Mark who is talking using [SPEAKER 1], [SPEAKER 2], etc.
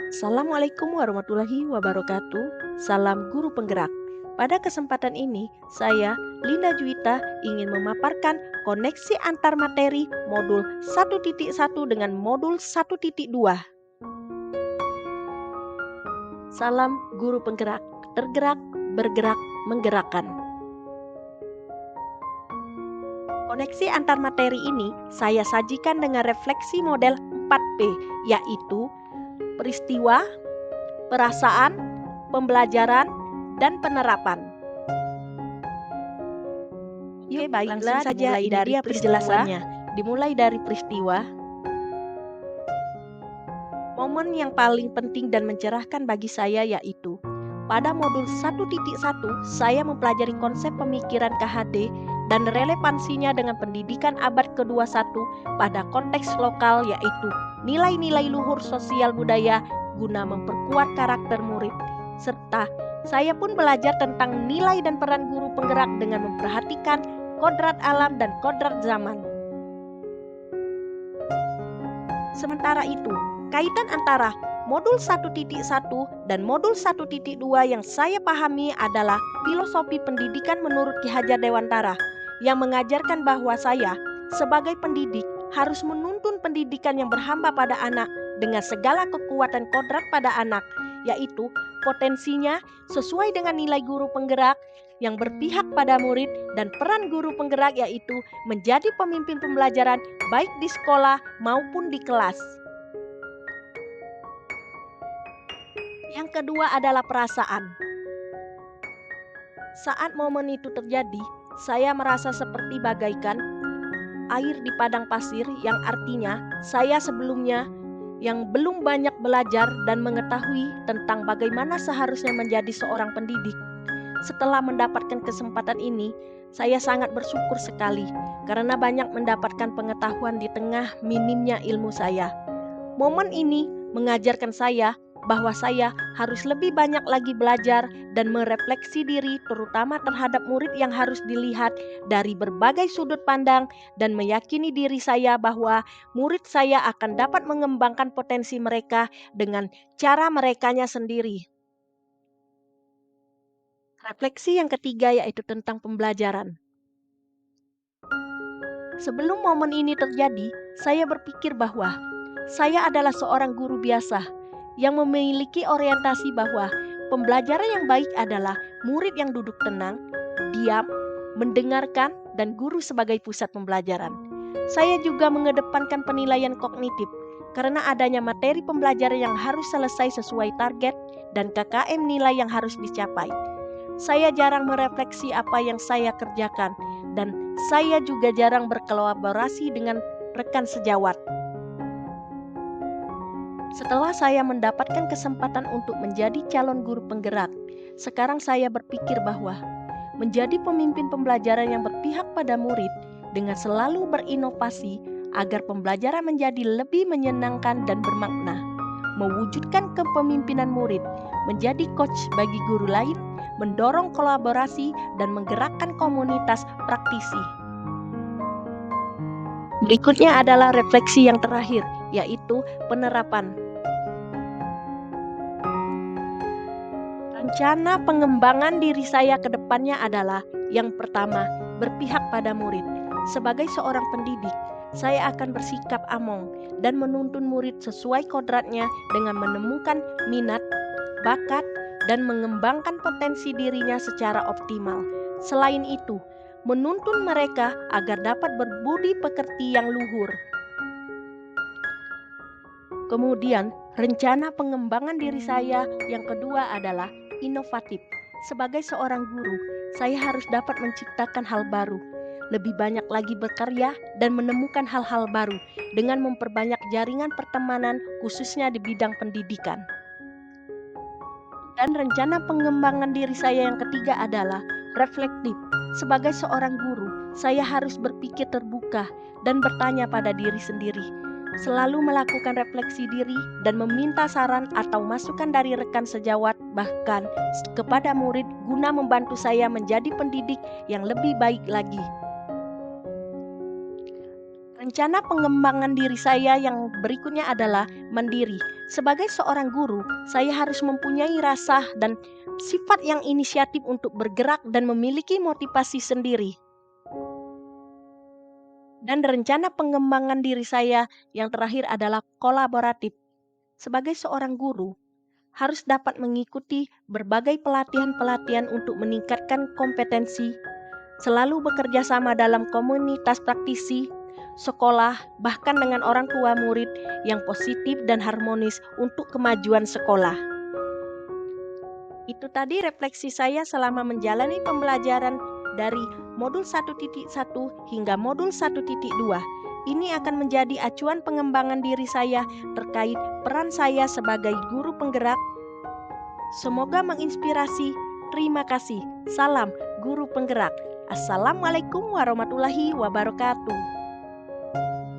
[SPEAKER 1] Assalamualaikum warahmatullahi wabarakatuh. Salam guru penggerak. Pada kesempatan ini, saya Linda Juwita ingin memaparkan koneksi antar materi modul 1.1 dengan modul 1.2. Salam guru penggerak, tergerak, bergerak, menggerakkan. Koneksi antar materi ini saya sajikan dengan refleksi model 4P, yaitu peristiwa, perasaan, pembelajaran, dan penerapan. Oke, baiklah, saja dari penjelasannya. Dimulai dari peristiwa. Momen yang paling penting dan mencerahkan bagi saya yaitu pada modul 1.1 saya mempelajari konsep pemikiran KHD dan relevansinya dengan pendidikan abad ke-21 pada konteks lokal, yaitu nilai-nilai luhur sosial budaya guna memperkuat karakter murid. Serta saya pun belajar tentang nilai dan peran guru penggerak dengan memperhatikan kodrat alam dan kodrat zaman. Sementara itu, kaitan antara modul 1.1 dan modul 1.2 yang saya pahami adalah filosofi pendidikan menurut Ki Hajar Dewantara, yang mengajarkan bahwa saya sebagai pendidik harus menuntun pendidikan yang berhamba pada anak dengan segala kekuatan kodrat pada anak, yaitu potensinya sesuai dengan nilai guru penggerak yang berpihak pada murid, dan peran guru penggerak yaitu menjadi pemimpin pembelajaran baik di sekolah maupun di kelas. Yang kedua adalah perasaan. Saat momen itu terjadi, saya merasa seperti bagaikan air di padang pasir, yang artinya saya sebelumnya yang belum banyak belajar dan mengetahui tentang bagaimana seharusnya menjadi seorang pendidik. Setelah mendapatkan kesempatan ini, saya sangat bersyukur sekali karena banyak mendapatkan pengetahuan di tengah minimnya ilmu saya. Momen ini mengajarkan saya bahwa saya harus lebih banyak lagi belajar dan merefleksi diri, terutama terhadap murid yang harus dilihat dari berbagai sudut pandang, dan meyakini diri saya bahwa murid saya akan dapat mengembangkan potensi mereka dengan cara merekanya sendiri. Refleksi yang ketiga yaitu tentang pembelajaran. Sebelum momen ini terjadi, saya berpikir bahwa saya adalah seorang guru biasa yang memiliki orientasi bahwa pembelajaran yang baik adalah murid yang duduk tenang, diam, mendengarkan, dan guru sebagai pusat pembelajaran. Saya juga mengedepankan penilaian kognitif karena adanya materi pembelajaran yang harus selesai sesuai target dan KKM nilai yang harus dicapai. Saya jarang merefleksi apa yang saya kerjakan, dan saya juga jarang berkolaborasi dengan rekan sejawat. Setelah saya mendapatkan kesempatan untuk menjadi calon guru penggerak, sekarang saya berpikir bahwa menjadi pemimpin pembelajaran yang berpihak pada murid dengan selalu berinovasi agar pembelajaran menjadi lebih menyenangkan dan bermakna, mewujudkan kepemimpinan murid, menjadi coach bagi guru lain, mendorong kolaborasi, dan menggerakkan komunitas praktisi. Berikutnya adalah refleksi yang terakhir, yaitu penerapan. Rencana pengembangan diri saya ke depannya adalah yang pertama, berpihak pada murid. Sebagai seorang pendidik, saya akan bersikap among dan menuntun murid sesuai kodratnya dengan menemukan minat, bakat, dan mengembangkan potensi dirinya secara optimal. Selain itu, menuntun mereka agar dapat berbudi pekerti yang luhur. Kemudian, rencana pengembangan diri saya yang kedua adalah inovatif. Sebagai seorang guru, saya harus dapat menciptakan hal baru, lebih banyak lagi berkarya, dan menemukan hal-hal baru dengan memperbanyak jaringan pertemanan, khususnya di bidang pendidikan. Dan rencana pengembangan diri saya yang ketiga adalah reflektif. Sebagai seorang guru, saya harus berpikir terbuka dan bertanya pada diri sendiri, selalu melakukan refleksi diri dan meminta saran atau masukan dari rekan sejawat, bahkan kepada murid, guna membantu saya menjadi pendidik yang lebih baik lagi. Rencana pengembangan diri saya yang berikutnya adalah mandiri. Sebagai seorang guru, saya harus mempunyai rasa dan sifat yang inisiatif untuk bergerak dan memiliki motivasi sendiri. Dan rencana pengembangan diri saya yang terakhir adalah kolaboratif. Sebagai seorang guru, harus dapat mengikuti berbagai pelatihan-pelatihan untuk meningkatkan kompetensi, selalu bekerja sama dalam komunitas praktisi, sekolah, bahkan dengan orang tua murid yang positif dan harmonis untuk kemajuan sekolah. Itu tadi refleksi saya selama menjalani pembelajaran dari modul 1.1 hingga modul 1.2. Ini akan menjadi acuan pengembangan diri saya terkait peran saya sebagai guru penggerak. Semoga menginspirasi. Terima kasih. Salam Guru Penggerak. Assalamualaikum warahmatullahi wabarakatuh.